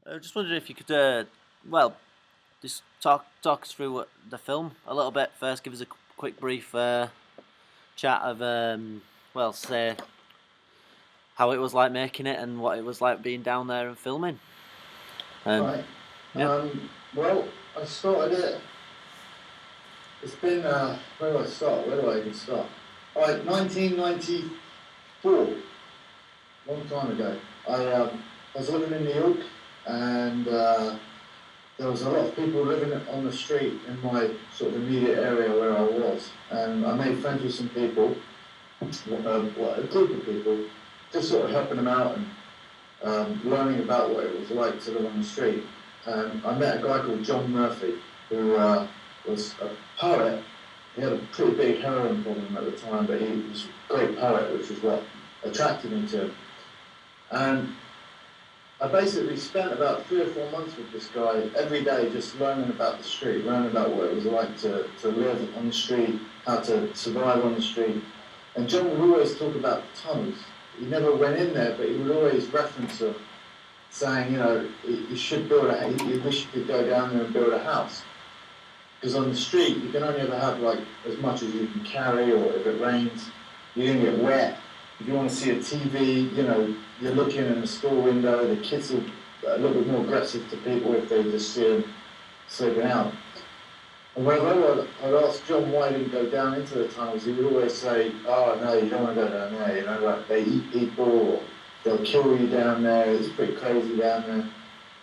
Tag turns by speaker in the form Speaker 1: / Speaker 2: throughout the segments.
Speaker 1: I just wondered if you could, well, just talk us through the film a little bit first. Give us a quick brief chat of, say how it was like making it and what it was like being down there and filming. Um,
Speaker 2: Right.
Speaker 1: yeah,
Speaker 2: Well, I started it. It's been, where do I start? Where do I even start? All right, 1994, long time ago. I was living in New York, and there was a lot of people living on the street in my sort of immediate area where I was. And I made friends with some people, a group of people, just sort of helping them out and learning about what it was like to live on the street. I met a guy called John Murphy, who was a poet. He had a pretty big heroin problem at the time, but he was a great poet, which is what attracted me to him. And I basically spent about 3 or 4 months with this guy every day, just learning about the street, learning about what it was like to live on the street, how to survive on the street. And John would always talk about the tunnels. He never went in there, but he would always reference them, saying, you should build you wish you could go down there and build a house. Because on the street, you can only ever have like as much as you can carry, or if it rains, you're going to get wet. If you want to see a TV, you're looking in the store window, the kids are a little bit more aggressive to people if they just see them slipping out. And whenever I'd ask John why he didn't go down into the tunnels, he would always say, oh no, you don't want to go down there, like they eat people, or they'll kill you down there, it's pretty crazy down there.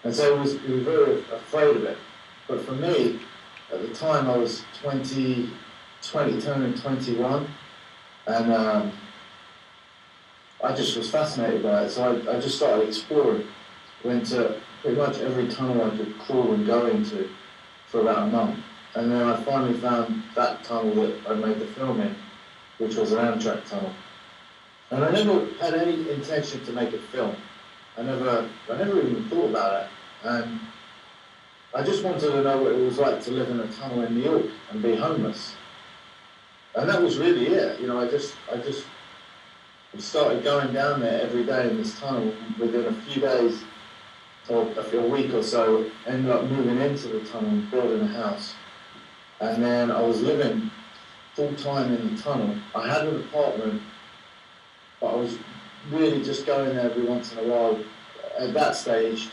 Speaker 2: And so he was very afraid of it. But for me, at the time I was 20 turning 21, and I just was fascinated by it, so I just started exploring. Went to pretty much every tunnel I could crawl and go into for about a month. And then I finally found that tunnel that I made the film in, which was an Amtrak tunnel. And I never had any intention to make a film. I never even thought about it. And I just wanted to know what it was like to live in a tunnel in New York and be homeless. And that was really it. I just started going down there every day in this tunnel. Within a few days, or a week or so, ended up moving into the tunnel and building a house. And then I was living full time in the tunnel. I had an apartment, but I was really just going there every once in a while. At that stage,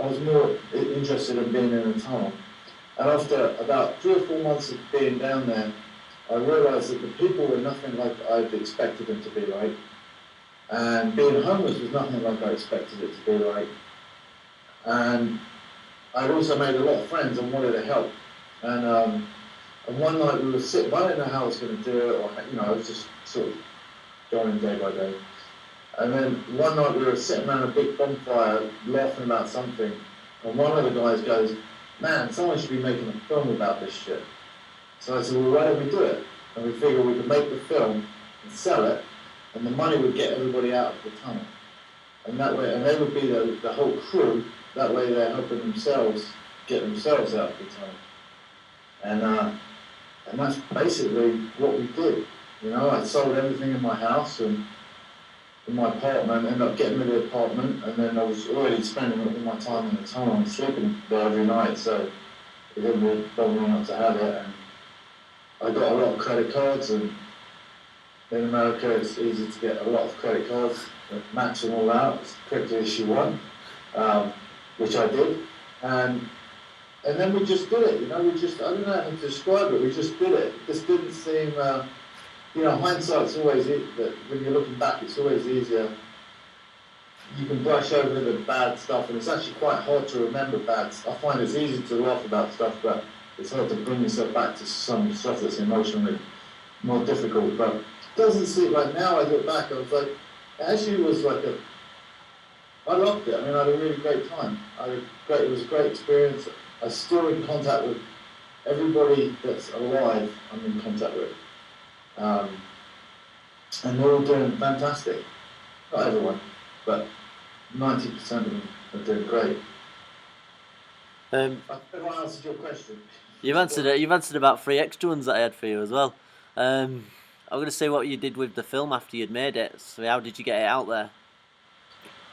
Speaker 2: I was more interested in being in the tunnel. And after about 3 or 4 months of being down there, I realised that the people were nothing like I'd expected them to be like. And being homeless was nothing like I expected it to be like. And I'd also made a lot of friends and wanted to help. And one night we were sitting, I didn't know how I was going to do it, or I was just sort of going day by day. And then one night we were sitting around a big bonfire laughing about something, and one of the guys goes, man, someone should be making a film about this shit. So I said, well, why don't we do it? And we figured we could make the film and sell it, and the money would get everybody out of the tunnel. And that way, and they would be the whole crew, that way they're helping themselves get themselves out of the tunnel. And that's basically what we did. I sold everything in my house and in my apartment, ended up getting rid of the apartment, and then I was already spending all my time in the tunnel and sleeping there every night, so it didn't really bother me not to have it. And I got a lot of credit cards, and in America it's easy to get a lot of credit cards that match them all out as quickly as you want, which I did. And then we just did it, I don't know how to describe it, we just did it. It just didn't seem, hindsight's always, that when you're looking back, it's always easier. You can brush over the bad stuff, and it's actually quite hard to remember bad stuff. I find it's easy to laugh about stuff, but it's hard to bring yourself back to some stuff that's emotionally more difficult. But it doesn't seem like, now I look back, I was like, it actually was like I loved it. I mean, I had a really great time. It was a great experience. I'm still in contact with everybody that's alive. I'm in contact with, and they're all doing fantastic. Not everyone, but 90% of them are doing great.
Speaker 1: um,
Speaker 2: I hope I answered your question.
Speaker 1: you've answered it. You've answered about three extra ones that I had for you as well. I'm going to say what you did with the film after you'd made it. So how did you get it out there?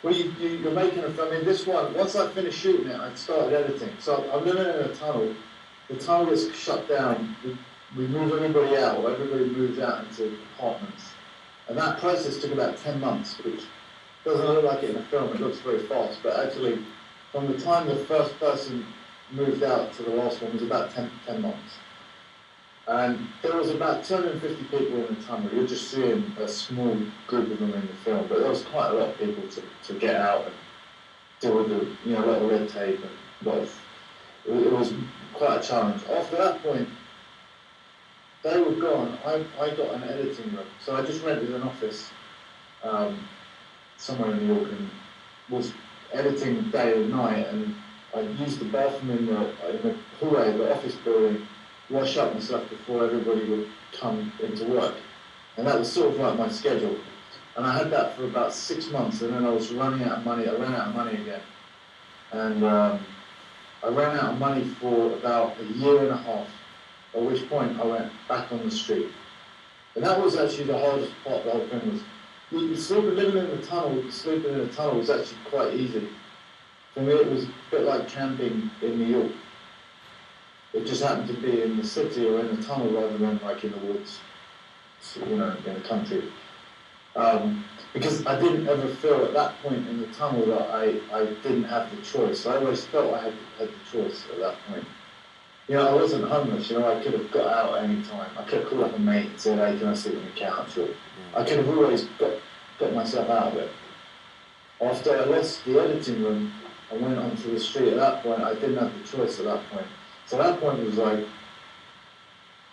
Speaker 2: Well, you're making a film. I mean, this one, once I finished shooting it, I started editing. So I'm living in a tunnel. The tunnel gets shut down. We move everybody out, or everybody moves out into apartments. And that process took about 10 months, which doesn't look like it in a film. It looks very fast. But actually, from the time the first person moved out to the last one was about 10 months. And there was about 250 people in the tunnel. You're just seeing a small group of them in the film, but there was quite a lot of people to get out and deal with the, a lot of red tape and a lot of, it was quite a challenge. After that point, they were gone. I got an editing room, so I just rented an office somewhere in New York and was editing day and night. And I used the bathroom in the hallway of the office building, wash up and stuff before everybody would come into work. And that was sort of like my schedule. And I had that for about 6 months, and then I was running out of money. I ran out of money again. And I ran out of money for about a year and a half, at which point I went back on the street. And that was actually the hardest part of the whole thing. Was living in the tunnel, sleeping in the tunnel was actually quite easy. For me, it was a bit like camping in New York. It just happened to be in the city or in the tunnel rather than like in the woods, in the country. Because I didn't ever feel at that point in the tunnel that I didn't have the choice. I always felt I had the choice at that point. I wasn't homeless, I could have got out at any time. I could have called up a mate and said, hey, can I sleep on the couch? Or I could have always got myself out of it. After I lost the editing room, I went onto the street. At that point, I didn't have the choice at that point. So that point was like,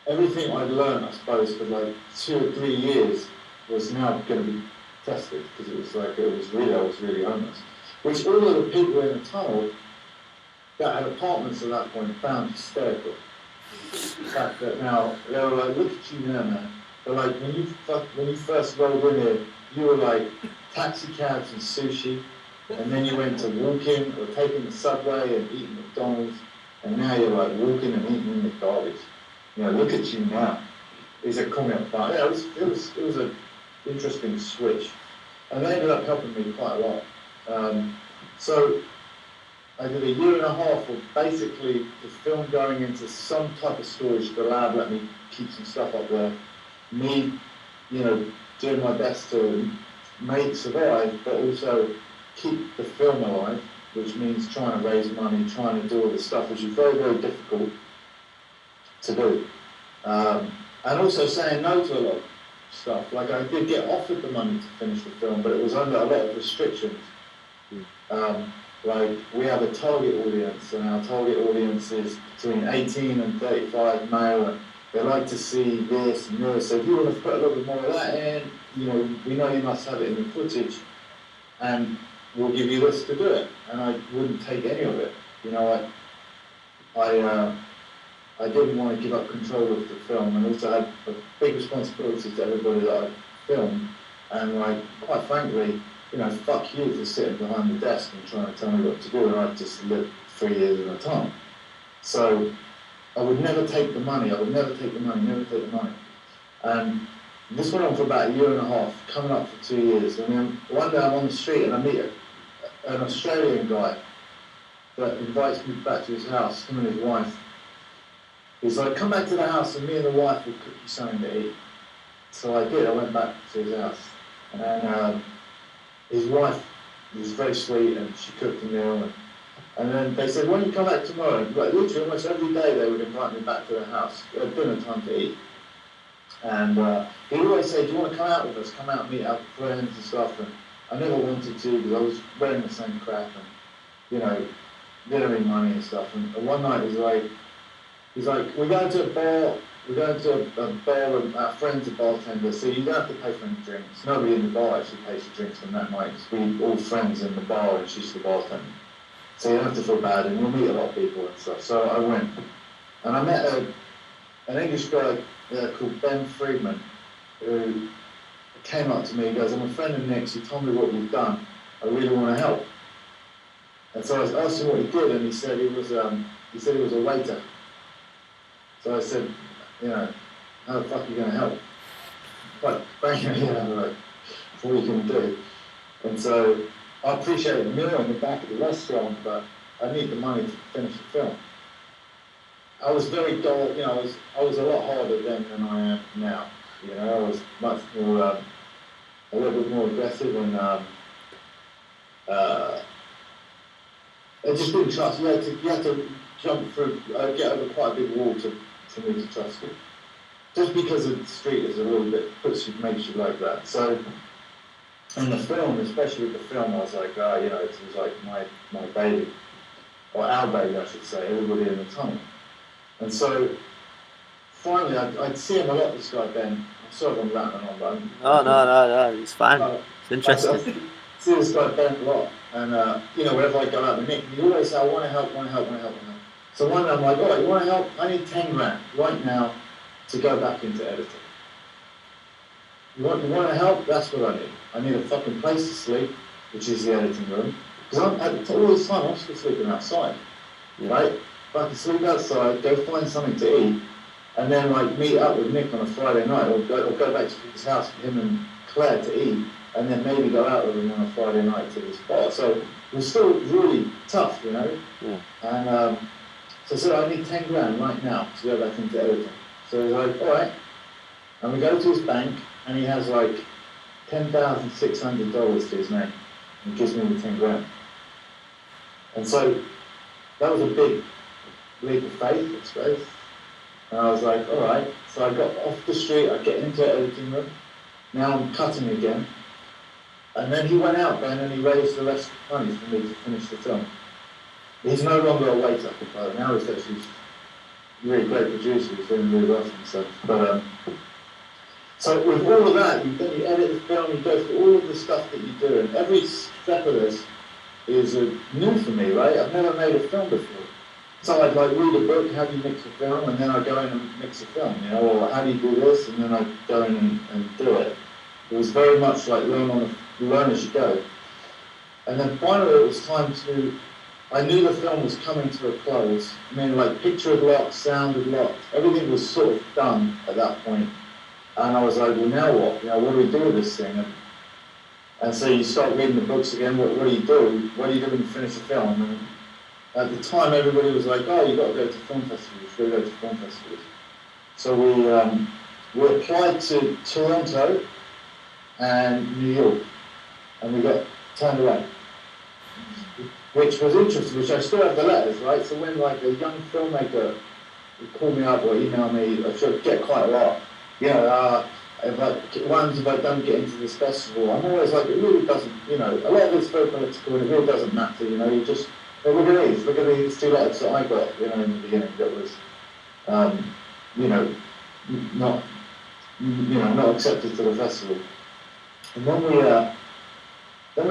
Speaker 2: everything I'd learned, I suppose, for like 2 or 3 years was now going to be tested, because it was like, I was really homeless. Which all of the people in the tunnel that had apartments at that point found hysterical. The fact that now, they were like, look at you now, man. They're like, when you first rolled in here, you were like taxi cabs and sushi, and then you went to walking or taking the subway and eating McDonald's. And now you're like walking and eating in the garbage. Look at you now. These are coming up far. Yeah, it was an interesting switch. And they ended up helping me quite a lot. So I did a year and a half of basically the film going into some type of storage. The lab let me keep some stuff up there. Me, doing my best to survive, but also keep the film alive, which means trying to raise money, trying to do all this stuff, which is very, very difficult to do. And also saying no to a lot of stuff. Like, I did get offered the money to finish the film, but it was under a lot of restrictions. Like, we have a target audience, and our target audience is between 18 and 35 male, and they like to see this and this. So if you want to put a little bit more of that in, we know you must have it in the footage, and we'll give you this to do it. And I wouldn't take any of it. I didn't want to give up control of the film, and also had a big responsibility to everybody that I filmed. And quite frankly, fuck you for sitting behind the desk and trying to tell me what to do, and I just lived 3 years at a time. So I would never take the money. Never take the money. And this went on for about a year and a half, coming up for 2 years. And then one day I'm on the street and I meet an Australian guy that invites me back to his house, him and his wife. He's like, come back to the house and me and the wife will cook you something to eat. So I did. I went back to his house. And his wife was very sweet and she cooked a meal. And then they said, why don't you come back tomorrow? Like, literally almost every day they would invite me back to their house at dinner time to eat. And he'd always say, do you want to come out with us? Come out and meet our friends and stuff. And I never wanted to because I was wearing the same crap and, didn't have any money and stuff. And one night he's like, we're going to a bar. We're going to a bar and our friend's a bartender, so you don't have to pay for any drinks. Nobody in the bar actually pays for drinks on that night. We all friends in the bar and she's the bartender. So you don't have to feel bad and you'll meet a lot of people and stuff. So I went. And I met an English guy called Ben Friedman, who came up to me. He goes, I'm a friend of Nick's. He told me what you've done. I really want to help. And so I asked him what he did, and he said he was a waiter. So I said, how the fuck are you going to help? But, what are you going to do? And so I appreciate the meal in the back of the restaurant, but I need the money to finish the film. I was very dull, you know, I was a lot harder then than I am now. You know, I was much more, a little bit more aggressive, and I just didn't trust. You had to jump through, get over quite a big wall for me to trust you. Just because the street is a little bit, makes you like that. So, in the film, especially with the film, I was like, you know, it was like my baby, or our baby, I should say, everybody in the tunnel. And so, finally, I'd see him a lot, this guy Ben. I'm sorry if I'm rattling on, but
Speaker 1: No, it's fine. It's interesting.
Speaker 2: I see this guy Ben a lot, and you know, whenever I go out with Nick, he always say, I want to help. So one day I'm like, all right, you want to help? I need 10 grand right now to go back into editing. You want to help? That's what I need. I need a fucking place to sleep, which is the editing room. Because all this time I'm still sleeping outside, right? If I can sleep outside, go find something to eat, and then like meet up with Nick on a Friday night, or go back to his house with him and Claire to eat, and then maybe go out with him on a Friday night to this bar. So it was still really tough, you know.
Speaker 1: Yeah.
Speaker 2: And so I said, I need 10 grand right now to go back into editing. So he's like, all right. And we go to his bank, and he has like $10,600 to his name. And he gives me the 10 grand. And so that was a big leap of faith, I suppose. And I was like, all right. So I got off the street, I get into the editing room. Now I'm cutting again. And then he went out, Ben, and he raised the rest of the money for me to finish the film. He's no longer a waiter, but now he's actually a really great producer. He's doing really well for himself. But, so with all of that, you edit the film, you go through all of the stuff that you do, and every step of this is new for me, right? I've never made a film before. So I'd like read a book, how do you mix a film, and then I go in and mix a film, you know, or how do you do this, and then I go in and do it. It was very much like learn as you go. And then finally it was time I knew the film was coming to a close. I mean, like, picture had locked, sound had locked, everything was sort of done at that point. And I was like, well, now what? You know, what do we do with this thing? And so you start reading the books again. What do you do? What do you do when you finish a film? And at the time, everybody was like, oh, you've got to go to film festivals. You've got to go to film festivals. So we applied to Toronto and New York, and we got turned away, which was interesting, which I still have the letters, right? So when like a young filmmaker would call me up or email me, I should get quite a lot. You know, if I don't get into this festival, I'm always like, it really doesn't, you know, a lot of it's very political and it really doesn't matter, you know, you just, look at these 2 letters that I got, you know, in the beginning that was, you know, not accepted to the festival. And then we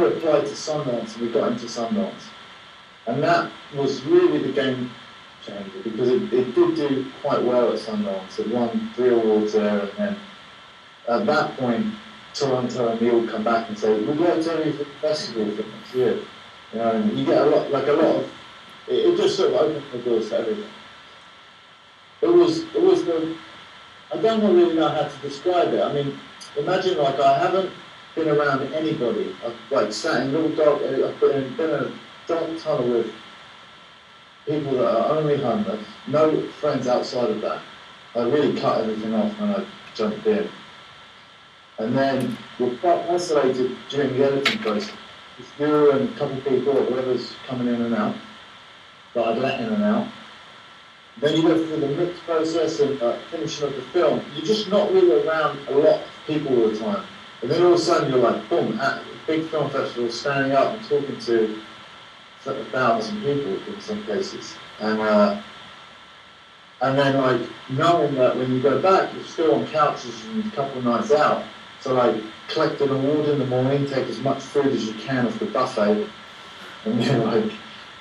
Speaker 2: applied to Sundance, and we got into Sundance. And that was really the game changer, because it did do quite well at Sundance. It won 3 awards there, and then at that point, Toronto and Neil come back and say, we'd like to have you for the festival for next year. You know, and you get a lot of, it just sort of opened the doors to everything. It was I don't really know how to describe it. I mean, imagine like I haven't been around anybody. I've like sat in little dark, I've been in a dark tunnel with people that are only homeless, no friends outside of that. I really cut everything off when I jumped in. And then we're quite isolated during the editing process. It's you and a couple of people, or whoever's coming in and out, that I'd let in and out. Then you go through the mix process and finishing of the film. You're just not really around a lot of people all the time. And then all of a sudden you're like, boom, at a big film festival, standing up and talking to 1,000 people in some cases. And then like knowing that when you go back, you're still on couches and a couple of nights out. So like collect an award in the morning, take as much food as you can off the buffet, and then like,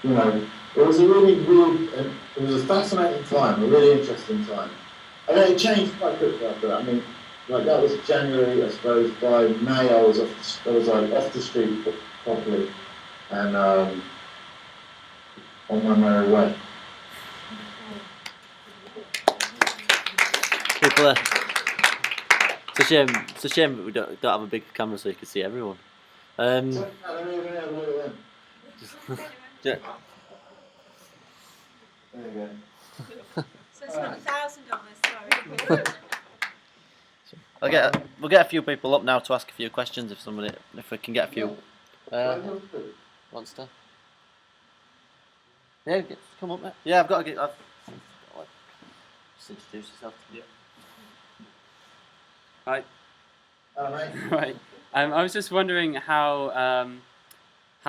Speaker 2: you know, it was a really weird, it was a fascinating time, a really interesting time. And then it changed quite quickly after that. I mean, like that was January, I suppose. By May, I was off the street properly, and on my merry way.
Speaker 1: People are. It's a shame that we don't have a big camera so you can see everyone. Um,
Speaker 2: So, let me have a look at them.
Speaker 1: yeah.
Speaker 2: There you go.
Speaker 3: So it's not 1,000 of us, sorry.
Speaker 1: We'll get a few people up now to ask a few questions if we can get a few. Wants to. Yeah, come up, mate. Yeah, I've got to get. Just introduce yourself.
Speaker 4: Yeah. Right.
Speaker 2: Hello, mate.
Speaker 4: Right. I was just wondering how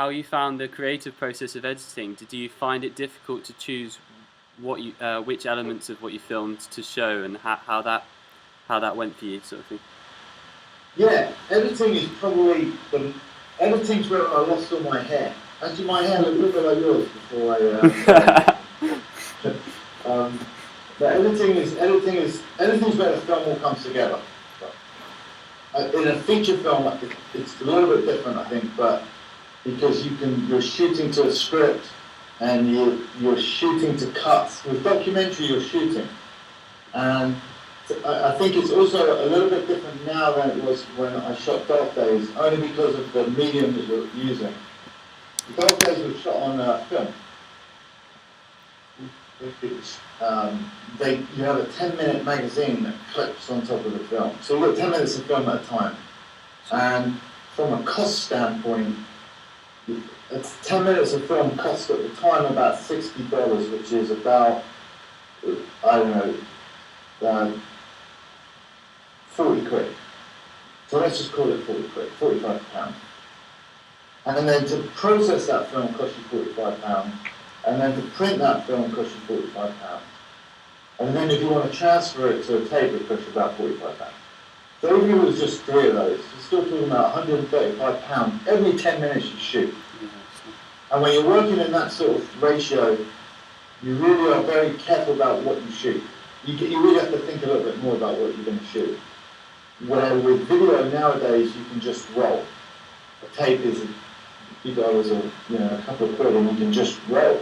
Speaker 4: you found the creative process of editing. Did you find it difficult to choose which elements of what you filmed to show, and how that went for you, sort of thing?
Speaker 2: Yeah, editing is probably editing's where I lost all my hair. Actually, my hair looked a little bit like yours before I. But editing's where the film all comes together. In a feature film, it's a little bit different, I think, but because you're shooting to a script and you're shooting to cuts. With documentary, you're shooting, and I think it's also a little bit different now than it was when I shot Dark Days, only because of the medium that you're using. Dark Days was shot on film. You have a 10-minute magazine that clips on top of the film. So you've got 10 minutes of film at a time. And from a cost standpoint, 10 minutes of film cost at the time about $60, which is about, I don't know, 40 quid. So let's just call it 40 quid, £45. And then to process that film costs you £45. And then to print that film costs you £45. And then if you want to transfer it to a tape, it costs you about £45. So even if it was just 3 of those, you're still talking about £135 every 10 minutes you shoot. And when you're working in that sort of ratio, you really are very careful about what you shoot. You really have to think a little bit more about what you're going to shoot. Where with video nowadays, you can just roll. A tape is a few dollars or a couple of quid, and you can just roll.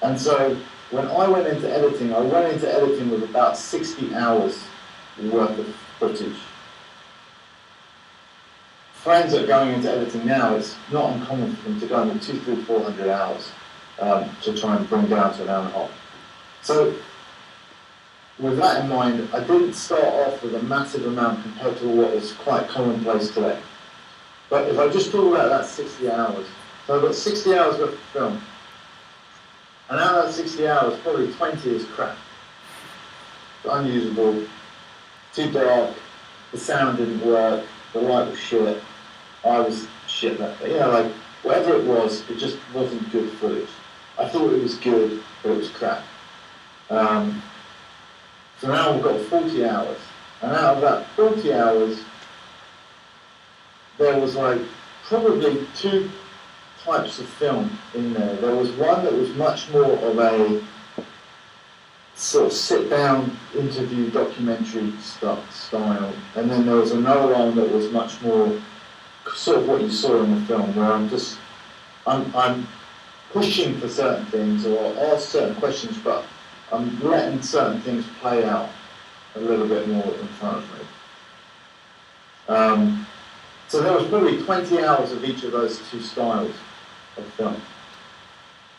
Speaker 2: And so when I went into editing, with about 60 hours worth of footage. Friends that are going into editing now, it's not uncommon for them to go into 200, 300, 400 hours to try and bring down to an hour and a half. So with that in mind, I didn't start off with a massive amount compared to what is quite commonplace today. But if I just talk about that 60 hours, so I've got 60 hours worth of film. And out of that 60 hours, probably 20 is crap. It's unusable, too dark, the sound didn't work, the light was shit, I was shit that day. Whatever it was, it just wasn't good footage. I thought it was good, but it was crap. So now we've got 40 hours. And out of that 40 hours, there was probably 2 types of film in there. There was one that was much more of a sort of sit-down interview documentary style, and then there was another one that was much more sort of what you saw in the film, where I'm pushing for certain things or ask certain questions, but I'm letting certain things play out a little bit more in front of me. So there was probably 20 hours of each of those 2 styles of film.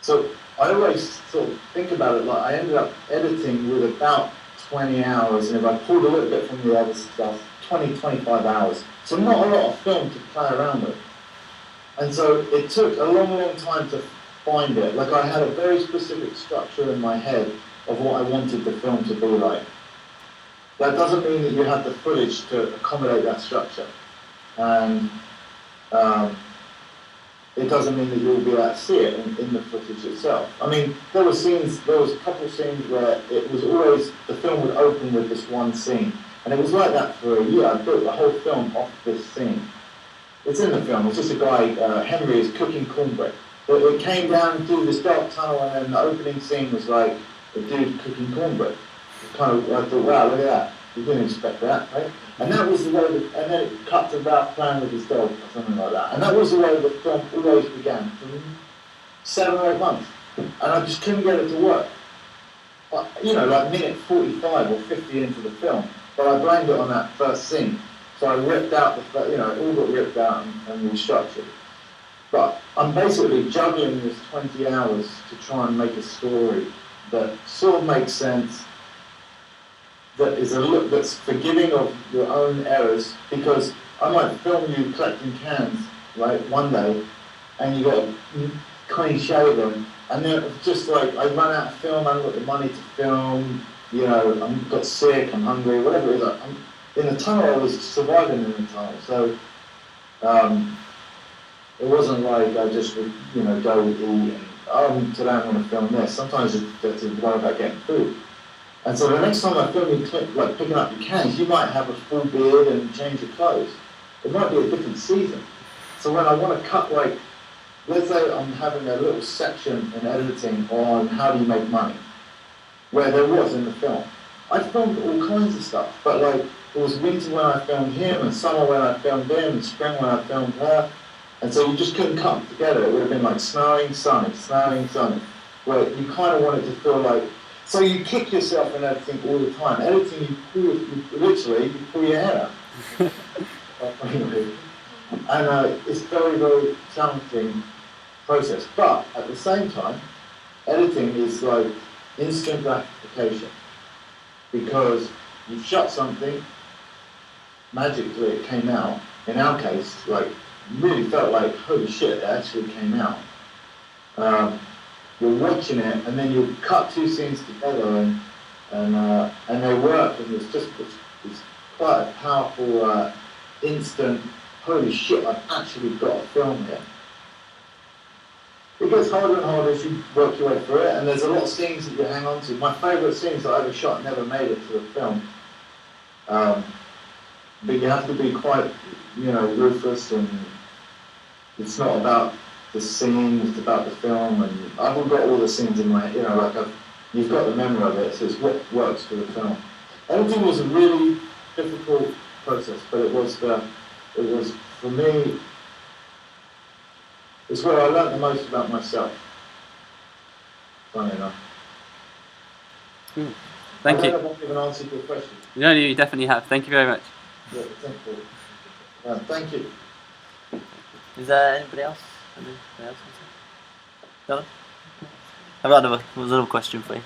Speaker 2: So I always sort of think about it I ended up editing with about 20 hours, and if I pulled a little bit from the other stuff, 20, 25 hours. So not a lot of film to play around with. And so it took a long, long time to find it. I had a very specific structure in my head of what I wanted the film to be like. That doesn't mean that you have the footage to accommodate that structure. And it doesn't mean that you'll be able to see it in the footage itself. I mean, there was a couple of scenes where it was always, the film would open with this one scene. And it was like that for a year. I built the whole film off this scene. It's in the film. It's just a guy, Henry, is cooking cornbread. But it came down through this dark tunnel, and then the opening scene was like a dude cooking cornbread. I thought, wow, look at that. You didn't expect that, right? And that was the way, and then it cut to Ralph playing with his dog or something like that. And that was the way the film always began, for 7 or 8 months. And I just couldn't get it to work. Minute 45 or 50 into the film, but I blamed it on that first scene. So I ripped out it all got ripped out and restructured. But I'm basically juggling this 20 hours to try and make a story that sort of makes sense, that is that's forgiving of your own errors, because I might film you collecting cans, right, one day, and you got to clean shave them, and then it's just like I run out of film, I haven't got the money to film, I've got sick, I'm hungry, whatever it is. In the tunnel, I was surviving in the tunnel, so it wasn't like I just would, go eat and, today I'm going to film this. Sometimes you have to worry about getting food. And so the next time I film you picking up your cans, you might have a full beard and change your clothes. It might be a different season. So when I want to cut, let's say I'm having a little section in editing on how do you make money, where there was in the film. I filmed all kinds of stuff, but it was winter when I filmed him, and summer when I filmed him, and spring when I filmed her. And so you just couldn't cut them together. It would have been like snowing, sunny, where you kind of wanted to feel like. So you kick yourself in editing all the time. Editing, you pull your hair out. And it's very, very challenging process. But at the same time, editing is like instant gratification, because you've shot something, magically it came out. In our case, really felt like, holy shit, it actually came out. You're watching it, and then you cut two scenes together, and they work, and it's quite a powerful, instant, holy shit, I've actually got a film here. It gets harder and harder as you work your way through it, and there's a lot of scenes that you hang on to. My favourite scenes that I ever shot never made it to the film. But you have to be quite, ruthless, and it's not about the scene, it's about the film, and I've got all the scenes in my head, you've got the memory of it, so it's what works for the film. Editing was a really difficult process, but it was for me, it's where I learned the most about myself, funny enough.
Speaker 4: Thank you.
Speaker 2: I don't know if I've given an answer to your question.
Speaker 4: No, you definitely have. Thank you very much.
Speaker 2: Yeah, thank you. Thank you.
Speaker 1: Is there anybody else? No? I've got another question for you.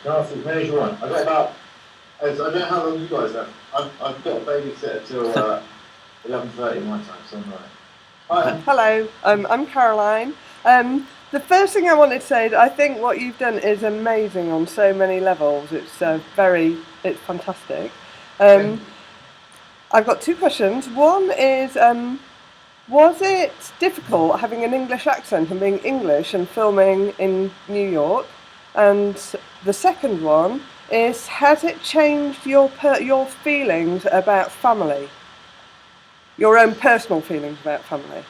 Speaker 2: No, as many as you want. I don't know how long you guys have. I've got a babysitter till 11:30 my time, so I'm right. Hi.
Speaker 5: Hello, I'm Caroline. The first thing I wanted to say is I think what you've done is amazing on so many levels. It's fantastic. I've got two questions. One is, was it difficult having an English accent and being English and filming in New York? And the second one is, has it changed your feelings about family? Your own personal feelings about family?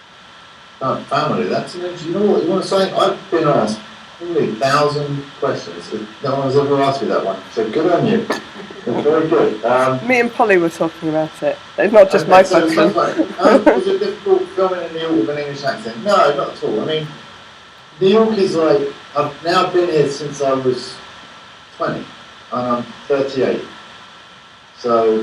Speaker 2: Family, that's an interesting. You know what you want to say? I've been asked probably 1,000 questions. No one's ever asked me that one. So good on you. Very good.
Speaker 5: Me and Polly were talking about it. It's not just my question.
Speaker 2: Was it difficult filming in New York with an English accent? No, not at all. I mean, New York is I've now been here since I was 20, and I'm 38. So,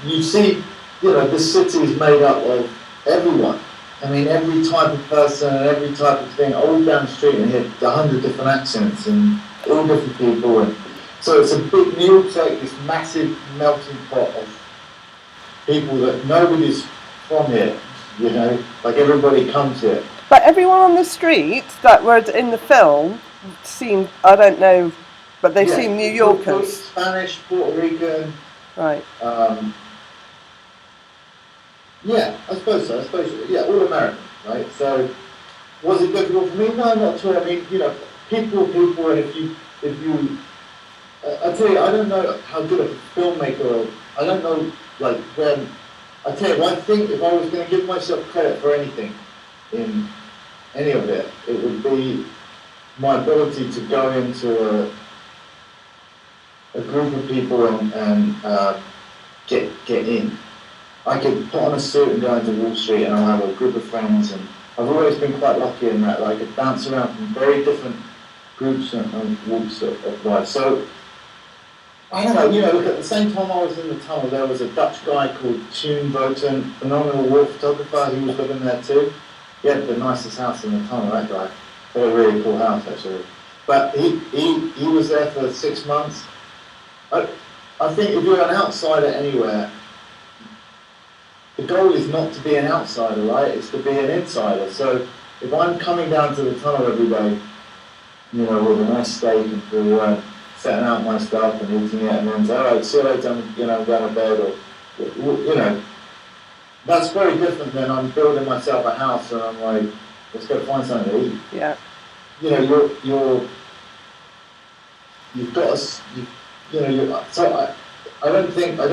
Speaker 2: you see, this city is made up of everyone. I mean, every type of person and every type of thing. I walk down the street and hear 100 different accents and all different people. And so it's a big, New York's like this massive melting pot of people that nobody's from here, everybody comes here.
Speaker 5: But everyone on the street that were in the film seemed, I don't know, but they seemed New Yorkers.
Speaker 2: Spanish, Puerto Rican.
Speaker 5: Right.
Speaker 2: Yeah, I suppose so. All American, right? So, was it difficult for me? No, not at all. I mean, people, and if you, I tell you, I don't know how good of a filmmaker. I don't know, when. I tell you, I think if I was going to give myself credit for anything in any of it, it would be my ability to go into a group of people and get in. I could put on a suit and go into Wall Street and I'll have a group of friends, and I've always been quite lucky in that. I could bounce around from very different groups and walks of life. So I don't know, you know, look, at the same time I was in the tunnel, there was a Dutch guy called Tune Voten, phenomenal war photographer, who was living there too. He had the nicest house in the tunnel, that guy. He had a really cool house, actually. But he was there for 6 months. I think if you're an outsider anywhere, the goal is not to be an outsider, right? It's to be an insider. So if I'm coming down to the tunnel every day, you know, with a nice steak and for setting out my stuff and eating it, and then say, all right, see you later, you know, I'm going to bed, or, you know, that's very different than I'm building myself a house and I'm like, let's go find something to eat.
Speaker 5: Yeah.
Speaker 2: You know, you've got so I don't think my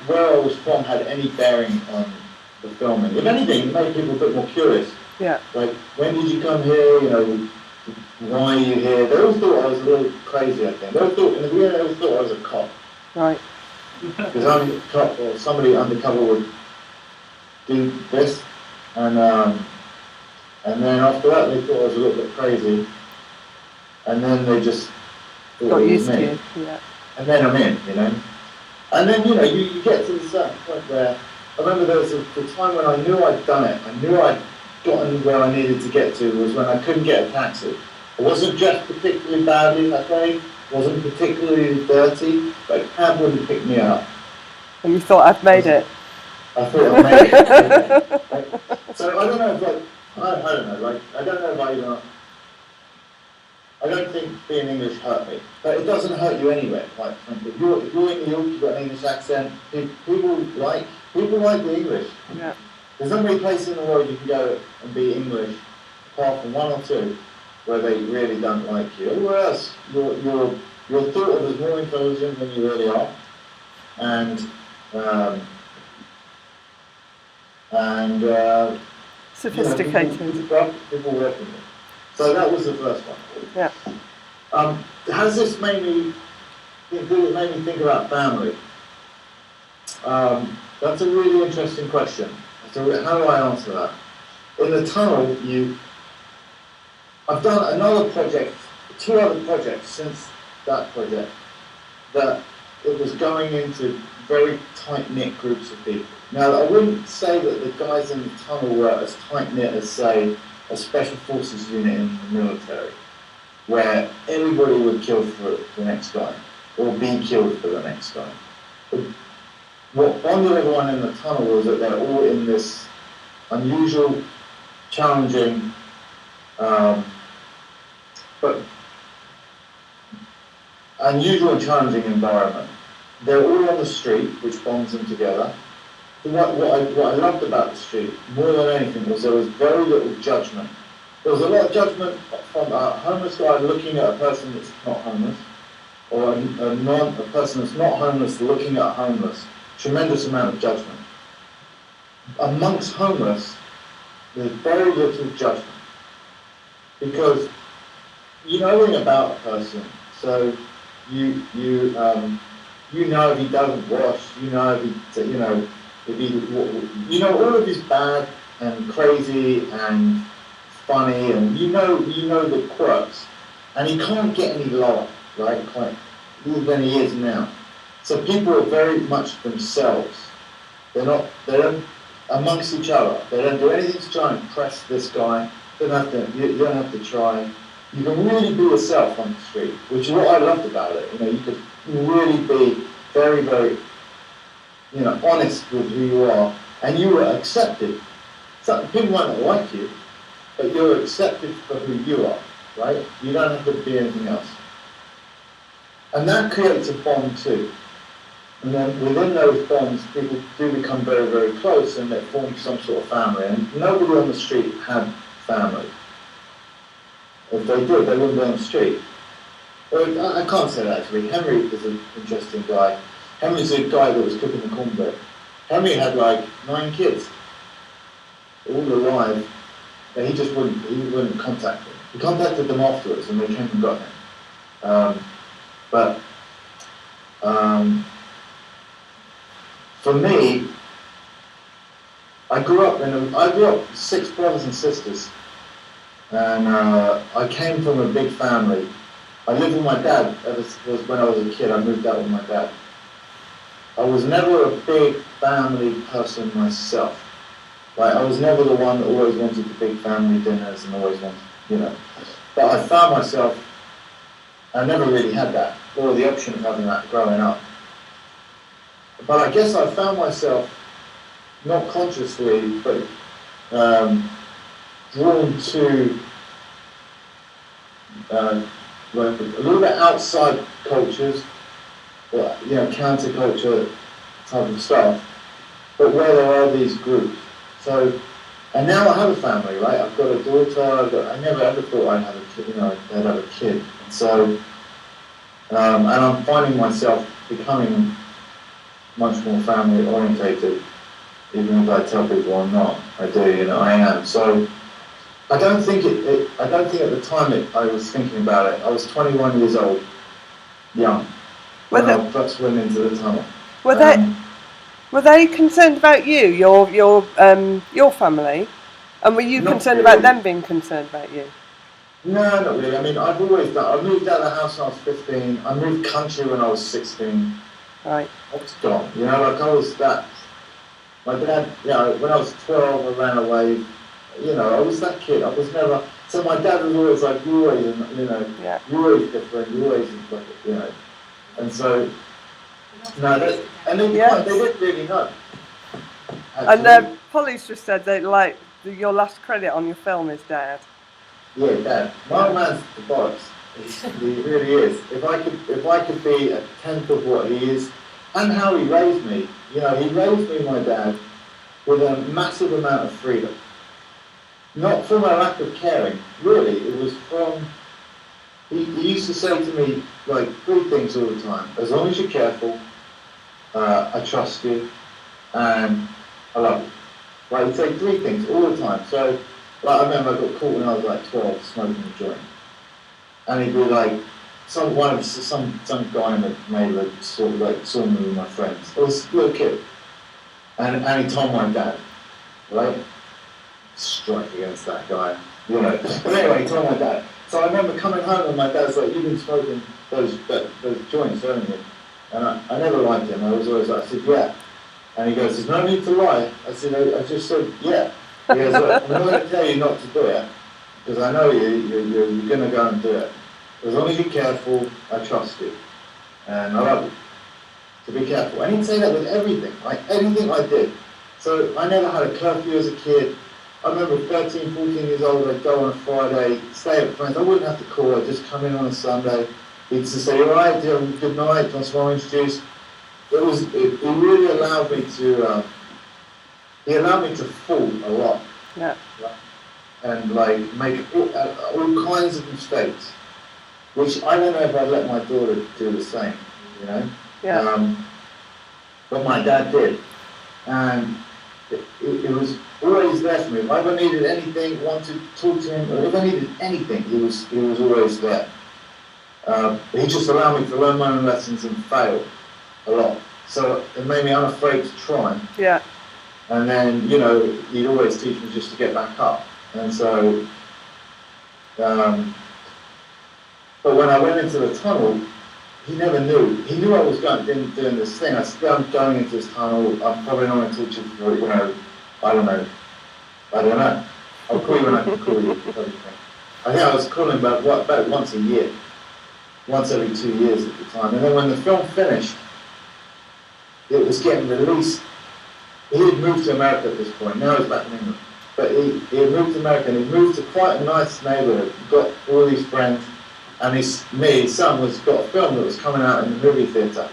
Speaker 2: where I was from had any bearing on the filming. If anything, it made people a bit more curious.
Speaker 5: Yeah.
Speaker 2: Like, when did you come here? You know, why are you here? They all thought I was a little crazy, I think. They all thought, in the beginning, they all thought I was a cop.
Speaker 5: Right.
Speaker 2: Because I'm a cop, or somebody undercover would do this, and then after that, they thought I was a little bit crazy, and then they just thought
Speaker 5: Got
Speaker 2: it was
Speaker 5: used to
Speaker 2: me.
Speaker 5: you. Yeah.
Speaker 2: And then I'm in, you know. And then, you know, you get to a certain point where, I remember there was the time when I knew I'd done it. I knew I'd gotten where I needed to get to, was when I couldn't get a taxi. I wasn't dressed particularly badly that day, wasn't particularly dirty, but a cab wouldn't pick me up.
Speaker 5: And you thought, I've made it.
Speaker 2: I thought I made it. Like, so I don't know if, like, I don't know, like, I don't know if I even, I don't think being English hurt me, but it doesn't hurt you anyway. Like, if you're in New York, you've got an English accent, people like the English.
Speaker 5: Yeah.
Speaker 2: There's not many places in the world you can go and be English, apart from one or two, where they really don't like you. Everywhere else, you're thought of as more intelligent than you really are, and
Speaker 5: Sophisticated.
Speaker 2: You know, people work with me. So that was the first one.
Speaker 5: Yeah.
Speaker 2: Has this made me think about family? That's a really interesting question. So how do I answer that? In the tunnel, I've done another project, 2 other projects since that project, that it was going into very tight-knit groups of people. Now, I wouldn't say that the guys in the tunnel were as tight-knit as, say, a special forces unit in the military, where everybody would kill for the next guy, or be killed for the next guy. But what bonded everyone in the tunnel was that they're all in this unusual, challenging, but unusual and challenging environment. They're all on the street, which bonds them together. What I loved about the street, more than anything, was there was very little judgment. There was a lot of judgment from a homeless guy looking at a person that's not homeless, or a person that's not homeless looking at homeless. Tremendous amount of judgment. Amongst homeless, there's very little judgment, because you know everything about a person. So you know if he doesn't wash, you know if he all of his bad and crazy and funny, and you know the quirks, and he can't get any lower, right? Quite than he is now. So people are very much themselves. They don't amongst each other. They don't do anything to try and impress this guy. You don't have to try. You can really be yourself on the street, which is what I loved about it. You know, you could really be very, very, honest with who you are, and you were accepted. Some people might not like you, but you're accepted for who you are, right? You don't have to be anything else. And that creates a bond too. And then within those bonds, people do become very, very close, and they form some sort of family. And nobody on the street had family. If they did, they wouldn't be on the street. Well, I can't say that actually. Henry is an interesting guy. Henry's a guy that was cooking the cornbread. Henry had like 9 kids, all alive, but he wouldn't contact them. He contacted them afterwards, and they came and got him. For me, I grew up 6 brothers and sisters, and I came from a big family, I lived with my dad. That was when I was a kid. I moved out with my dad. I was never a big family person myself. Like, I was never the one that always wanted the big family dinners and always wanted, you know. But I found myself, I never really had that, or the option of having that growing up. But I guess I found myself, not consciously, but drawn to like a little bit outside cultures, or, you know, counterculture type of stuff, but where there are these groups. So, and now I have a family, right? I've got a daughter. I never ever thought I'd have a kid, you know, I'd have a kid. And so, and I'm finding myself becoming much more family orientated, even if I tell people I'm not. I do, you know, I am. So, I don't think I don't think at the time I was thinking about it. I was 21 years old, young, when I first went into the tunnel.
Speaker 5: Were they concerned about you, your family, and were you concerned about them being concerned about you?
Speaker 2: No, not really. I mean, I've always done. I moved out of the house when I was 15. I moved country when I was 16.
Speaker 5: Right.
Speaker 2: I was gone. You know, like I was that. My dad, you know, when I was 12, I ran away. You know, I was that kid. I was never. So my dad was always like, "You always, you know, you're always different. You always, you know." And so, no, and they didn't really know.
Speaker 5: And Polly's just said that, like, your last credit on your film is Dad.
Speaker 2: Yeah, Dad. My man's the boss. He really is. If I could be a tenth of what he is, and how he raised me. You know, he raised me, my dad, with a massive amount of freedom. Not from a lack of caring, really. It was from. He used to say to me like 3 things all the time. As long as you're careful, I trust you, and I love you. Like, he'd say 3 things all the time. So, like, I remember I got caught when I was like 12 smoking a joint. And he'd be like, some guy in the neighbourhood sort of like saw me with my friends. I was a little kid. And he told my dad, right? Strike against that guy, you know. But anyway, he told my dad. So I remember coming home and my dad's like, "You've been smoking those joints, haven't you?" And I never liked him. I was always like, I said, "Yeah." And he goes, "There's no need to lie." I said, I just said, "Yeah." He goes, "Look, I'm not going to tell you not to do it, because I know you're going to go and do it. As long as you're careful, I trust you. And I love you. So be careful." And he'd say that with everything, like anything I did. So I never had a curfew as a kid. I remember 13, 14 years old, I'd go on a Friday, stay at friends. I wouldn't have to call, I'd just come in on a Sunday. He'd just say, "All right, good night, do you want some orange juice?" It really allowed me to, he allowed me to fall a lot.
Speaker 5: Yeah.
Speaker 2: And like make all kinds of mistakes, which I don't know if I'd let my daughter do the same, you know?
Speaker 5: Yeah.
Speaker 2: But my dad did. And it was always there for me. If I ever needed anything, wanted to talk to him, or if I needed anything, he was always there. He just allowed me to learn my own lessons and fail a lot. So it made me unafraid to try.
Speaker 5: Yeah.
Speaker 2: And then, you know, he'd always teach me just to get back up. And so, but when I went into the tunnel, he never knew. He knew I was doing this thing. I said, "I'm going into this tunnel. I'm probably not going to teach you for, you know, I don't know. I'll call you when I can call you." I think I was calling about once a year. Once every 2 years at the time. And then when the film finished, it was getting released. He had moved to America at this point. Now he's back in England. But he had moved to America, and he moved to quite a nice neighbourhood. Got all these friends. And his son, was got a film that was coming out in the movie theatre.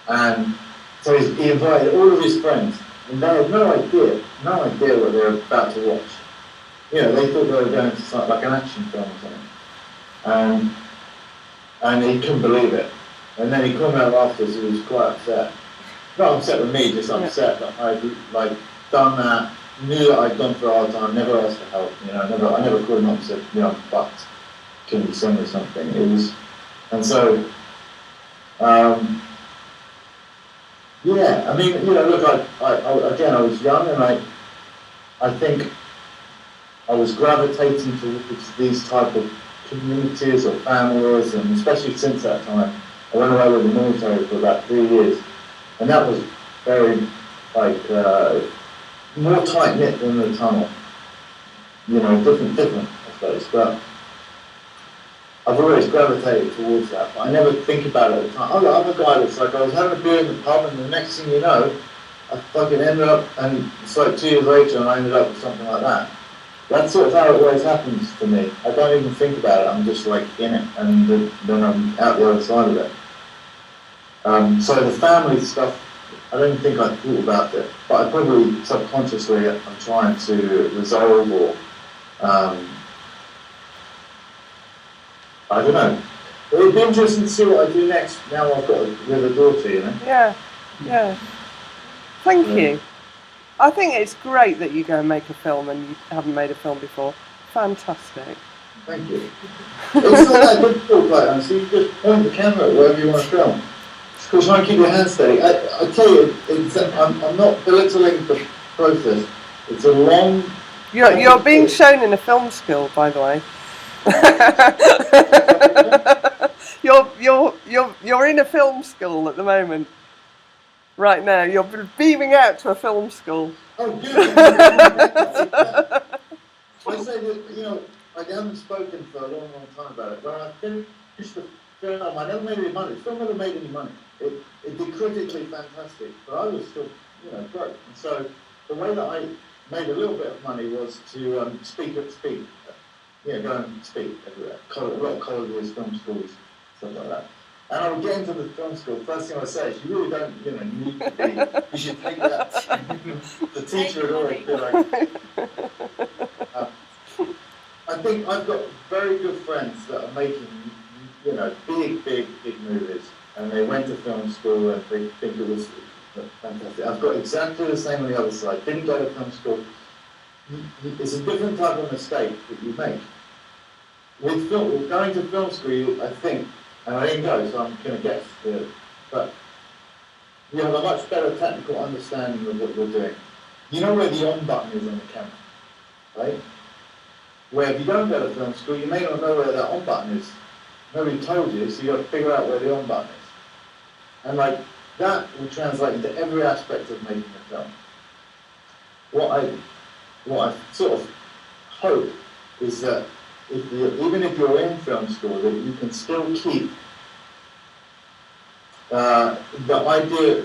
Speaker 2: And so he invited all of his friends. And they had no idea what they were about to watch. You know, they thought they were going to start like an action film or something. And he couldn't believe it. And then he called me out afterwards, he was quite upset. Not upset with me, just upset that I'd like done that, knew that I'd gone through a hard time, never asked for help, you know, I never called him up and said, you know, but can you send me something? It was, and so, yeah, I mean, you know, look, I was young, and I think I was gravitating towards these type of communities or families, and especially since that time, I went away with the military for about 3 years, and that was very, like, more tight-knit than the tunnel. You know, different, I suppose, but I've always gravitated towards that, but I never think about it at the time. I'm a guy that's like, I was having a beer in the pub, and the next thing you know, I fucking ended up, and it's like 2 years later, and I ended up with something like that. That's sort of how it always happens to me. I don't even think about it, I'm just like in it, and then I'm out the other side of it. So the family stuff, I don't think I thought about it, but I probably subconsciously I'm trying to resolve or, I don't know. It would be interesting to see what I do next. Now I've got with a daughter, you know.
Speaker 5: Yeah. Thank you. I think it's great that you go and make a film and you haven't made a film before. Fantastic.
Speaker 2: Thank you. It's not that difficult, like, so you just point the camera at wherever you want to film. Just try and keep your hands steady. I tell you, I'm not belittling the process. It's a long.
Speaker 5: You're being shown in a film school, by the way. You're in a film school at the moment. Right now, you're beaming out to a film school.
Speaker 2: Oh, good. I say that, you know, I haven't spoken for a long time about it. When I finished the film, I never made any money. The film never made any money. It did critically fantastic, but I was still, you know, broke. And so the way that I made a little bit of money was to speak. Yeah, go and speak everywhere. A lot of colleges, film schools, stuff like that. And I would get into the film school. First thing I would say is, you really don't, you know, need to be. You should take that. The teacher would always be like. I think I've got very good friends that are making, you know, big movies, and they went to film school and they think it was fantastic. I've got exactly the same on the other side. Didn't go to film school. It's a different type of mistake that you make. With going to film school, I think, and I didn't go, so I'm going to guess, but you have a much better technical understanding of what you're doing. You know where the on button is on the camera, right? Where if you don't go to film school, you may not know where that on button is. Nobody told you, so you've got to figure out where the on button is. And like, that will translate into every aspect of making a film. What I sort of hope is that even if you're in film school, that you can still keep the idea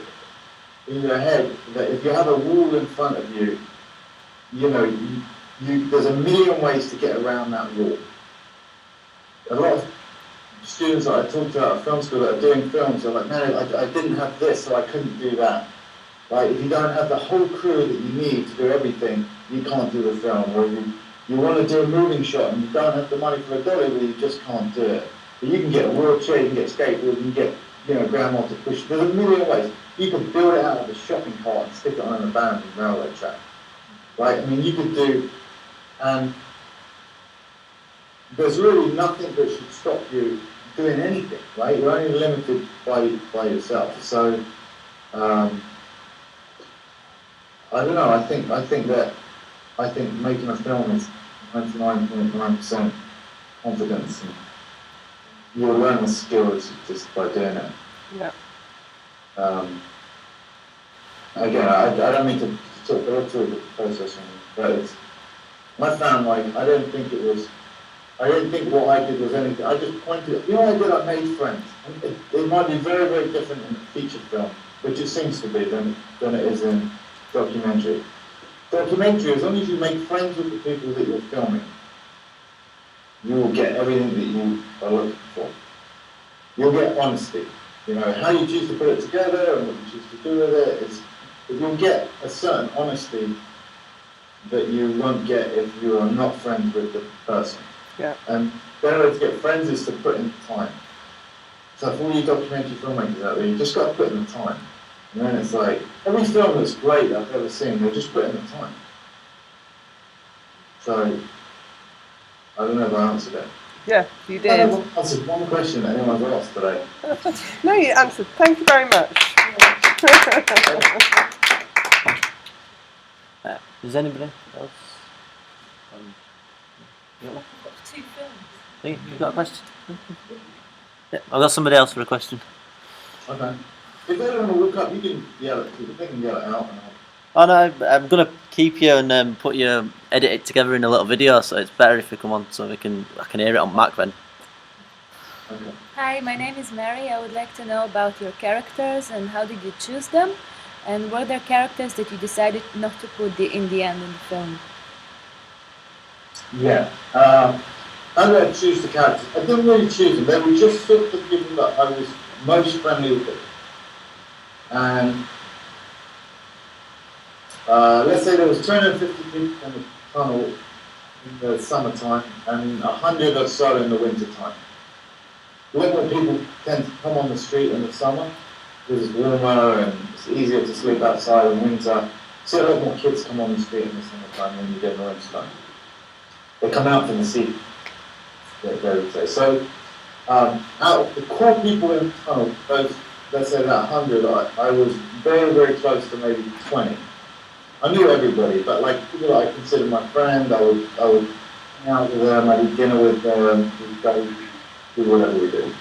Speaker 2: in your head that if you have a wall in front of you, you know, there's a million ways to get around that wall. A lot of students that I talked to at film school that are doing films are like, man, I didn't have this, so I couldn't do that. Like, if you don't have the whole crew that you need to do everything, you can't do the film. Or you want to do a moving shot and you don't have the money for a dolly, well, you just can't do it. But you can get a wheelchair, you can get skateboard, you can get, you know, grandma to push. There's a million ways. You can build it out of a shopping cart and stick it on an abandoned railway track. Right? I mean, you could do, and there's really nothing that should stop you doing anything, right? You're only limited by yourself. So, I don't know. I think making a film is 99.9% confidence, and you'll learn the skills just by doing it.
Speaker 5: Yeah.
Speaker 2: Again, I don't mean to talk through the process, but I found, like, I didn't think what I did was anything. I just pointed. You know what I did? I made friends. It might be very, very different in a feature film, which it seems to be than it is in documentary. Documentary, as long as you make friends with the people that you're filming, you will get everything that you are looking for. You'll get honesty. You know, how you choose to put it together and what you choose to do with it is, you'll get a certain honesty that you won't get if you are not friends with the person.
Speaker 5: Yeah.
Speaker 2: And the only way to get friends is to put in time. So for all you documentary filmmakers out there, you just got to put in the time. And then it's like, every film that's great I've ever seen, they just put in the time. So, I don't know if I answered it.
Speaker 5: Yeah, you did.
Speaker 2: I haven't answered one question that anyone's asked today.
Speaker 5: No, you answered. Thank you very much.
Speaker 1: Does anybody else? You got one?
Speaker 3: I've got 2 films.
Speaker 1: You got a question? Yeah, I've got somebody else for a question.
Speaker 2: Okay. If they don't want to walk up, you can yell it. They can yell it out.
Speaker 1: Oh no, I'm gonna keep you and put you edit it together in a little video, so it's better if you come on so I can hear it on Mac then.
Speaker 2: Okay.
Speaker 3: Hi, my name is Mary. I would like to know about your characters and how did you choose them? And were there characters that you decided not to put in the end in the film?
Speaker 2: Yeah. How did I choose the characters? I didn't really choose them. They were just sort of the people that I was most friendly with. And let's say there was 250 people in the tunnel in the summertime and 100 or so in the wintertime. A lot more people tend to come on the street in the summer because it's warmer and it's easier to sleep outside in winter. See a lot more kids come on the street in the summertime than you get in the wintertime. They come out from the sea. So, out of the core people in the tunnel, those, let's say that 100, I was very, very close to maybe 20. I knew everybody, but like people that I consider my friend, I would hang out with them, I'd eat dinner with them, we'd go do whatever we do.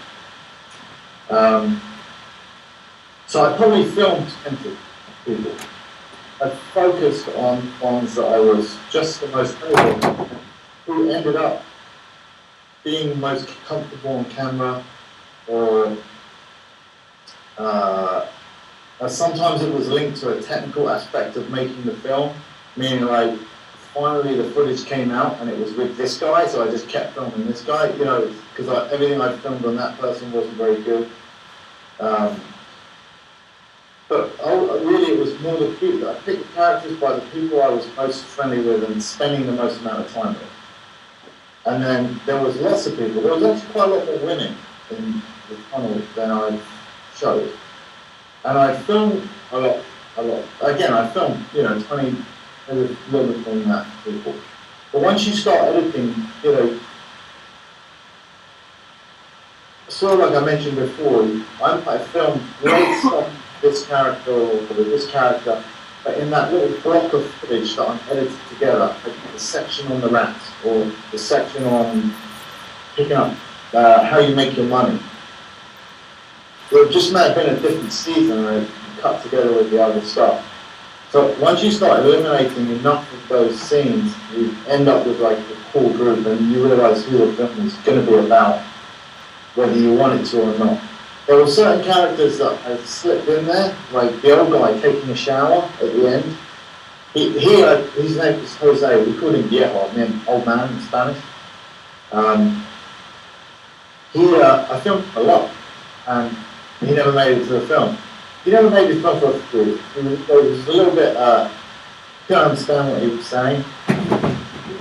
Speaker 2: So I probably filmed 20 people. I focused on ones that I was just the most comfortable, who ended up being most comfortable on camera, or sometimes it was linked to a technical aspect of making the film, meaning like finally the footage came out and it was with this guy, so I just kept filming this guy, you know, because everything I filmed on that person wasn't very good. But really it was more the people. I picked the characters by the people I was most friendly with and spending the most amount of time with. And then there was lots of people. There was actually quite a lot more women in the tunnel than I showed. And I filmed a lot. Again, I filmed, 20, maybe a little bit more than that people. But once you start editing, sort of like I mentioned before, I filmed great stuff with this character or with this character, but in that little block of footage that I'm edited together, like the section on the rats or the section on picking up how you make your money, it just might have been a different season and it cut together with the other stuff. So once you start eliminating enough of those scenes, you end up with like a core group and you realise who the film is going to be about, whether you want it to or not. There were certain characters that I slipped in there, like the old guy taking a shower at the end. His name was Jose, we called him Viejo, I mean old man in Spanish. I filmed a lot, and he never made it to the film. He never made the film for us to do. He was a little bit, couldn't understand what he was saying.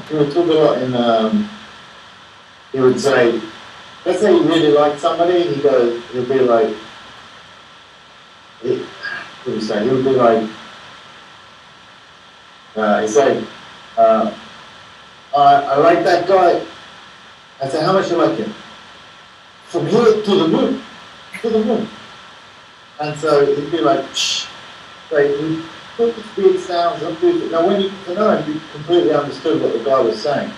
Speaker 2: He would talk a lot in, he would say, let's say he really liked somebody, he'd be like, what would he say? He would be like, he'd say, I like that guy. I say, how much you like him? From here to the moon. To the moon. And so he'd be like, shh. Like, he'd put these weird sounds and now when you get to know him, you completely understood what the guy was saying.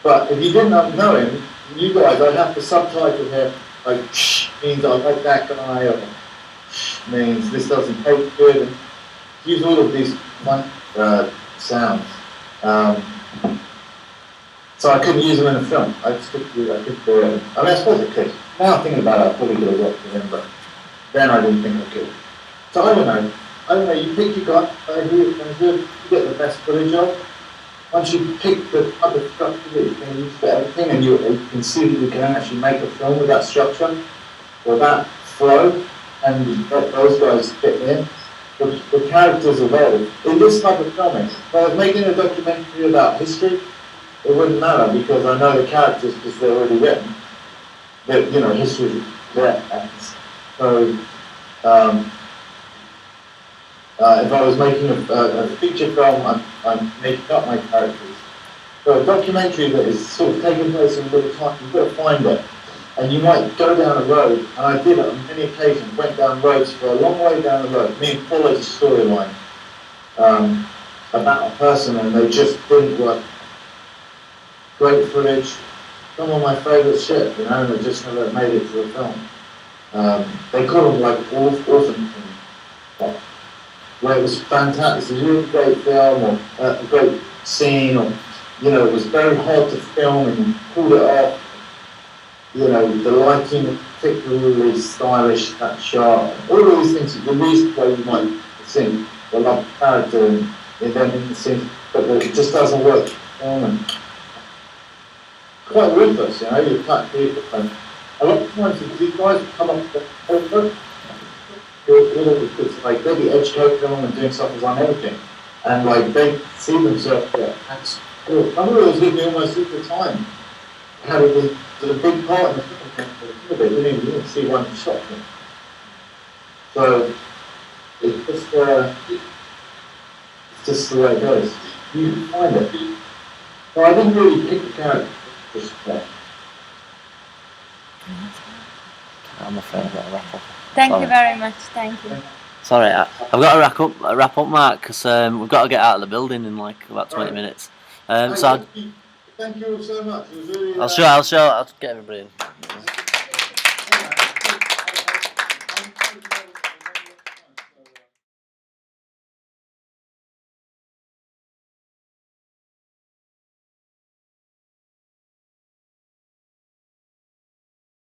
Speaker 2: But if you didn't know him, you guys, I'd have to subtitle him, like, shh means I like that guy, or shh means this doesn't taste good, and use all of these fun sounds. So I couldn't use them in a film. I couldn't do it. I mean, I suppose I could. Now thinking about it, I probably could have worked with him, but then I didn't think I could. So I don't know, you pick your guy, who you get the best footage of. Once you pick the type of structure that you can use for everything, and you can see that you can actually make a film with that structure, or that flow, and let those guys fit in, the characters evolve. In this type of filming, if I was making a documentary about history, it wouldn't matter, because I know the characters because they're already written. That, history is there. So, if I was making a feature film, I'm making up my characters. So a documentary that is sort of taking place in real time, you've got to find it. And you might go down a road, and I did it on many occasions, went down roads for a long way down the road, followed a storyline about a person, and they just didn't work. great footage, some of my favourite shit, you know, and they just never made it to the film. They call them like orphan films, where it was fantastic. It's a really great film or a great scene, or you know, it was very hard to film and you pulled it off. You know, the lighting was particularly stylish, that shot, all these things. The reason why you might think the love character and then in the scene, but it just doesn't work for film and quite ruthless, you know. You cut people, and a lot of times these guys come up with the paper. It's like they'll be educated on and doing stuff on everything, and like they see themselves. That's cool. Some of those with me almost all the time. How it was a big part in the film. They didn't even see one shot. So it's just the way it goes. You find it. So I didn't really pick the character. Just
Speaker 1: I'm afraid I've got to wrap up.
Speaker 3: Thank
Speaker 1: Sorry.
Speaker 3: you very much. Thank you.
Speaker 1: Sorry, I've got to wrap up, Mark, because we've got to get out of the building in like about 20 minutes. So
Speaker 2: thank you all so much. It was really,
Speaker 1: I'll get everybody in.